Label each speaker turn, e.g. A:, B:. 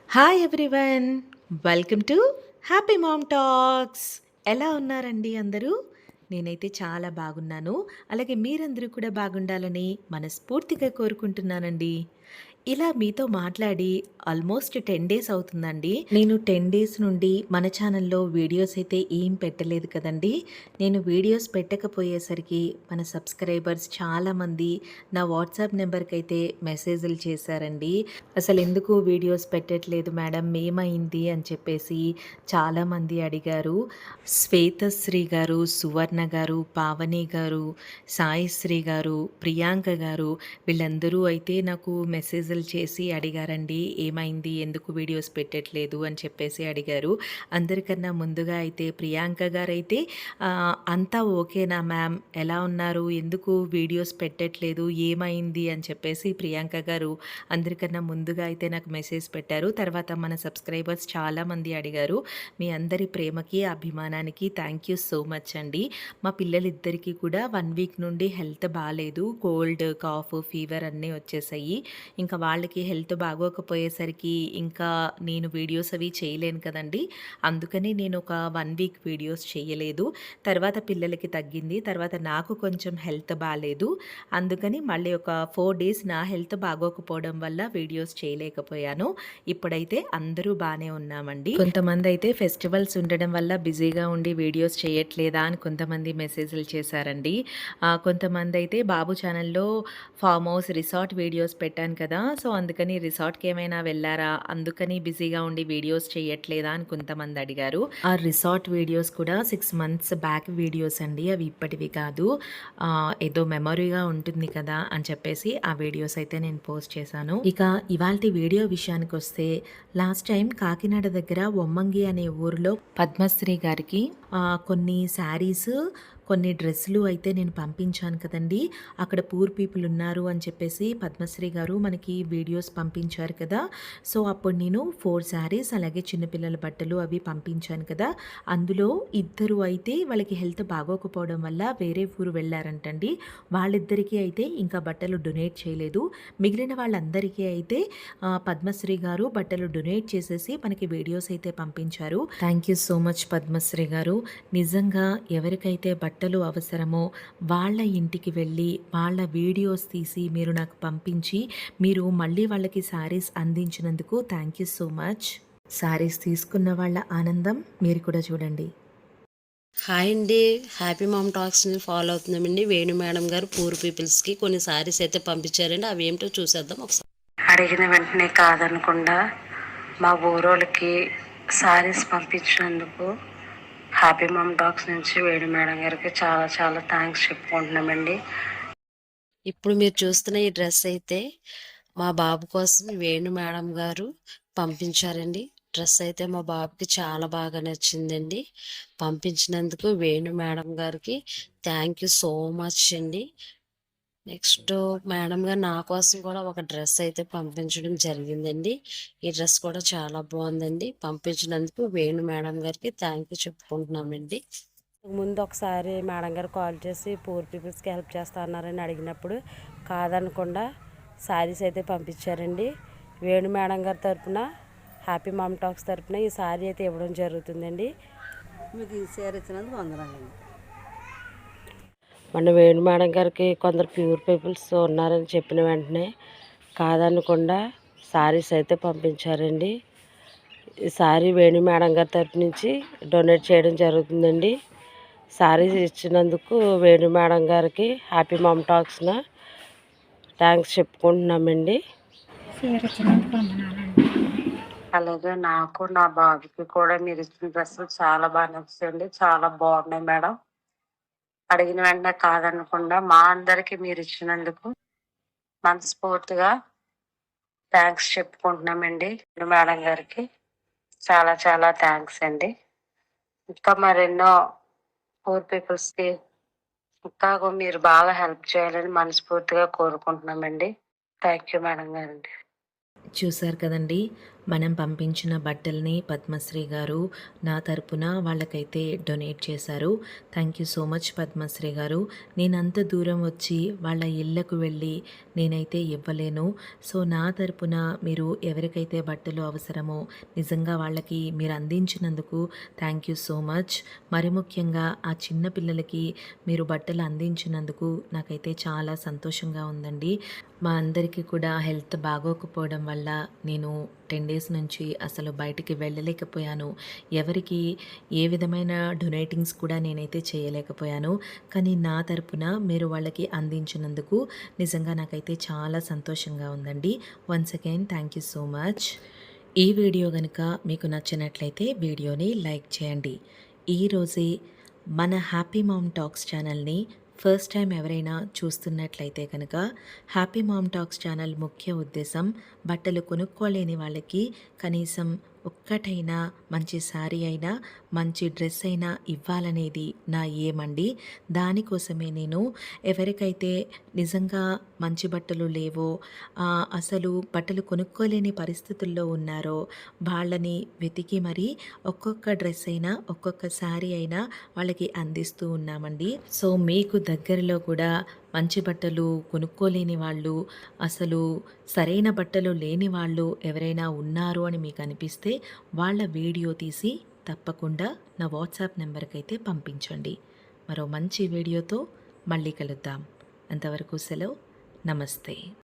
A: Hi everyone! Welcome to happy ma'am talks. ఎలా ఉన్నారండి అందరూ? నేనైతే చాలా బాగున్నాను. అలాగే మీరందరూ కూడా బాగుండాలని మనస్ఫూర్తిగా కోరుకుంటున్నానండి. ఇలా మీతో మాట్లాడి ఆల్మోస్ట్ 10 డేస్ అవుతుందండి. నేను 10 డేస్ నుండి మన ఛానల్‌లో వీడియోస్ అయితే ఏం పెట్టలేదు కదండీ. నేను వీడియోస్ పెట్టకపోయేసరికి మన సబ్స్క్రైబర్స్ చాలామంది నా వాట్సాప్ నెంబర్‌కైతే మెసేజ్‌లు చేశారండి. అసలెందుకు వీడియోస్ పెట్టట్లేదు మేడం ఏమైంది అని చెప్పేసి చాలామంది అడిగారు. శ్వేతశ్రీ గారు, సువర్ణ గారు, పావని గారు, సాయిశ్రీ గారు, ప్రియాంక గారు వీళ్ళందరూ అయితే నాకు మెసేజ్‌లు చేసి అడిగారండి. ఏమైంది? ఎందుకు వీడియోస్ పెట్టట్లేదు అని చెప్పేసి అడిగారు. అందరికన్నా ముందుగా అయితే ప్రియాంక గారైతే అంతా ఓకేనా మ్యామ్? ఎలా ఉన్నారు? ఎందుకు వీడియోస్ పెట్టట్లేదు? ఏమైంది? అని చెప్పేసి ప్రియాంక గారు అందరికన్నా ముందుగా అయితే నాకు మెసేజ్ పెట్టారు. తర్వాత మన సబ్స్క్రైబర్స్ చాలామంది అడిగారు. మీ అందరి ప్రేమకి, అభిమానానికి థ్యాంక్ యూ సో మచ్ అండి. మా పిల్లలిద్దరికీ కూడా 1 వీక్ నుండి హెల్త్ బాలేదు. కోల్డ్, కాఫ్, ఫీవర్ అన్నీ వచ్చేసాయి. ఇంకా వాళ్ళకి హెల్త్ బాగోకపోయేసరికి ఇంకా నేను వీడియోస్ అవి చేయలేను కదండీ. అందుకని నేను ఒక 1 వీక్ వీడియోస్ చేయలేదు. తర్వాత పిల్లలకి తగ్గింది. తర్వాత నాకు కొంచెం హెల్త్ బాలేదు. అందుకని మళ్ళీ ఒక 4 డేస్ నా హెల్త్ బాగోకపోవడం వల్ల వీడియోస్ చేయలేకపోయాను. ఇప్పుడైతే అందరూ బానే ఉన్నామండి. కొంతమంది అయితే ఫెస్టివల్స్ ఉండడం వల్ల బిజీగా ఉండి వీడియోస్ చేయట్లేదా అని కొంతమంది మెసేజ్‌లు చేశారండి. కొంతమంది అయితే బాబు ఛానల్‌లో ఫార్మ్ హౌస్, రిసార్ట్ వీడియోస్ పెట్టాను కదా! సో, అందుకని రిసార్ట్‌కి ఏమైనా వెళ్లారా? అందుకని బిజీగా ఉండి వీడియోస్ చేయట్లేదా అని కొంతమంది అడిగారు. ఆ రిసార్ట్ వీడియోస్ కూడా 6 మంత్స్ బ్యాక్ వీడియోస్ అండి. అవి ఇప్పటివి కాదు. ఏదో మెమొరీగా ఉంటుంది కదా అని చెప్పేసి ఆ వీడియోస్ అయితే నేను పోస్ట్ చేశాను. ఇక ఇవాల్టి వీడియో విషయానికొస్తే లాస్ట్ టైం కాకినాడ దగ్గర వొమ్మంగి అనే ఊరిలో పద్మశ్రీ గారికి కొన్ని శారీస్, కొన్ని డ్రెస్సులు అయితే నేను పంపించాను కదండీ. అక్కడ పూర్ పీపుల్ ఉన్నారు అని చెప్పేసి పద్మశ్రీ గారు మనకి వీడియోస్ పంపించారు కదా. సో, అప్పుడు నేను 4 శారీస్ అలాగే చిన్నపిల్లల బట్టలు అవి పంపించాను కదా. అందులో ఇద్దరు అయితే వాళ్ళకి హెల్త్ బాగోకపోవడం వల్ల వేరే ఊరు వెళ్ళారంటండి. వాళ్ళిద్దరికీ అయితే ఇంకా బట్టలు డొనేట్ చేయలేదు. మిగిలిన వాళ్ళందరికీ అయితే పద్మశ్రీ గారు బట్టలు డొనేట్ చేసేసి మనకి వీడియోస్ అయితే పంపించారు. Thank you so much Padmashri గారు. నిజంగా ఎవరికైతే బట్టలు అవసరమో వాళ్ళ ఇంటికి వెళ్ళి వాళ్ళ వీడియోస్ తీసి మీరు నాకు పంపించి మీరు మళ్ళీ వాళ్ళకి శారీస్ అందించినందుకు thank you so much. Saris తీసుకున్న వాళ్ళ ఆనందం మీరు కూడా చూడండి.
B: హాయ్ అండి, హ్యాపీ మామ్ టాక్స్ని ఫాలో అవుతున్నామండి. వేణు మేడం గారు పూర్ పీపుల్స్కి కొన్ని శారీస్ అయితే పంపించారండి. అవి ఏమిటో చూసేద్దాం ఒకసారి.
C: అడిగిన వెంటనే కాదనకుండా మా ఊరోళ్ళకి శారీస్ పంపించినందుకు హ్యాపీ మామ్ టాక్స్ నుంచి వేణు మేడం గారికి చాలా చాలా థ్యాంక్స్ చెప్పుకుంటున్నామండి.
B: ఇప్పుడు మీరు చూస్తున్న ఈ డ్రెస్ అయితే మా బాబు కోసం వేణు మేడం గారు పంపించారండి. డ్రెస్ అయితే మా బాబుకి చాలా బాగా నచ్చిందండి. పంపించినందుకు వేణు మేడం గారికి థ్యాంక్ యూ సో మచ్ అండి. నెక్స్ట్ మేడం గారు నా కోసం కూడా ఒక డ్రెస్ అయితే పంపించడం జరిగిందండి. ఈ డ్రెస్ కూడా చాలా బాగుందండి. పంపించినందుకు వేణు మేడం గారికి థ్యాంక్ యూ చెప్పుకుంటున్నామండి. ముందు ఒకసారి మేడం గారు కాల్ చేసి పూర్ పీపుల్స్కి హెల్ప్ చేస్తా అన్నారని అడిగినప్పుడు కాదనకుండా శారీస్ అయితే పంపించారండి. వేణు మేడం గారి తరఫున హ్యాపీ మామ్ టాక్స్ తరఫున ఈ శారీ అయితే ఇవ్వడం జరుగుతుందండి.
D: మీకు ఈ శారీ ఇచ్చినందుకు వందనాలండి.
B: మన వేణు మేడం గారికి కొందరు ప్యూర్ పీపుల్స్ ఉన్నారని చెప్పిన వెంటనే కాదనకుండా శారీస్ అయితే పంపించారండి. ఈ శారీ వేణు మేడం గారి తరఫు నుంచి డొనేట్ చేయడం జరుగుతుందండి. శారీస్ ఇచ్చినందుకు వేణు మేడం గారికి హ్యాపీ మామ్ టాక్స్న థ్యాంక్స్ చెప్పుకుంటున్నామండి.
C: అలాగే నాకు నా బాబుకి కూడా మీరు ఇచ్చిన డ్రెస్సులు చాలా బాగా నచ్చాయండి. చాలా బాగున్నాయి మేడం. అడిగిన వెంటనే కాదనకుండా మా అందరికి మీరు ఇచ్చినందుకు మనస్ఫూర్తిగా థ్యాంక్స్ చెప్పుకుంటున్నామండి మేడం గారికి. చాలా చాలా థ్యాంక్స్ అండి. ఇంకా మరెన్నో పూర్ పీపుల్స్కి ఇంకా మీరు బాగా హెల్ప్ చేయాలని మనస్ఫూర్తిగా కోరుకుంటున్నామండి. థ్యాంక్ యూ మేడం గారండి.
A: చూశారు కదండి, మనం పంపించిన బట్టల్ని పద్మశ్రీ గారు నా తరపున వాళ్ళకైతే డొనేట్ చేశారు. Thank you so much Padmashri గారు. నేనంత దూరం వచ్చి వాళ్ళ ఇళ్ళకు వెళ్ళి నేనైతే ఇవ్వలేను. సో నా తరపున మీరు ఎవరికైతే బట్టలు అవసరమో నిజంగా వాళ్ళకి మీరు అందించినందుకు థ్యాంక్ యూ సో మచ్. మరి ముఖ్యంగా ఆ చిన్న పిల్లలకి మీరు బట్టలు అందించినందుకు నాకైతే చాలా సంతోషంగా ఉందండి. మా అందరికీ కూడా హెల్త్ బాగోకపోవడం వల్ల నేను 10 డేస్ నుంచి అసలు బయటికి వెళ్ళలేకపోయాను. ఎవరికి ఏ విధమైన డొనేటింగ్స్ కూడా నేనైతే చేయలేకపోయాను. కానీ నా తరపున మీరు వాళ్ళకి అందించినందుకు నిజంగా నాకైతే చాలా సంతోషంగా ఉందండి. Once again thank you so much. ఈ వీడియో కనుక మీకు నచ్చినట్లయితే వీడియోని లైక్ చేయండి. ఈరోజే మన హ్యాపీ మామ్ టాక్స్ ఛానల్ని ఫస్ట్ టైం ఎవరైనా చూస్తున్నట్లయితే కనుక హ్యాపీ మామ్ టాక్స్ ఛానల్ ముఖ్య ఉద్దేశం బట్టలు కొనుక్కోలేని వాళ్ళకి కనీసం ఒక్కటైనా మంచి శారీ అయినా మంచి డ్రెస్ అయినా ఇవ్వాలనేది నా ఏమండి. దానికోసమే నేను ఎవరికైతే నిజంగా మంచి బట్టలు లేవో అసలు బట్టలు కొనుక్కోలేని పరిస్థితుల్లో ఉన్నారో వాళ్ళని వెతికి మరీ ఒక్కొక్క డ్రెస్ అయినా ఒక్కొక్క శారీ అయినా వాళ్ళకి అందిస్తూ ఉన్నామండి. సో మీకు దగ్గరలో కూడా మంచి బట్టలు కొనుక్కోలేని వాళ్ళు, అసలు సరైన బట్టలు లేని వాళ్ళు ఎవరైనా ఉన్నారు అని మీకు అనిపిస్తే వాళ్ళ వీడియో తీసి తప్పకుండా నా వాట్సాప్ నెంబర్కి అయితే పంపించండి. మరో మంచి వీడియోతో మళ్ళీ కలుద్దాం. అంతవరకు సెలవు. నమస్తే.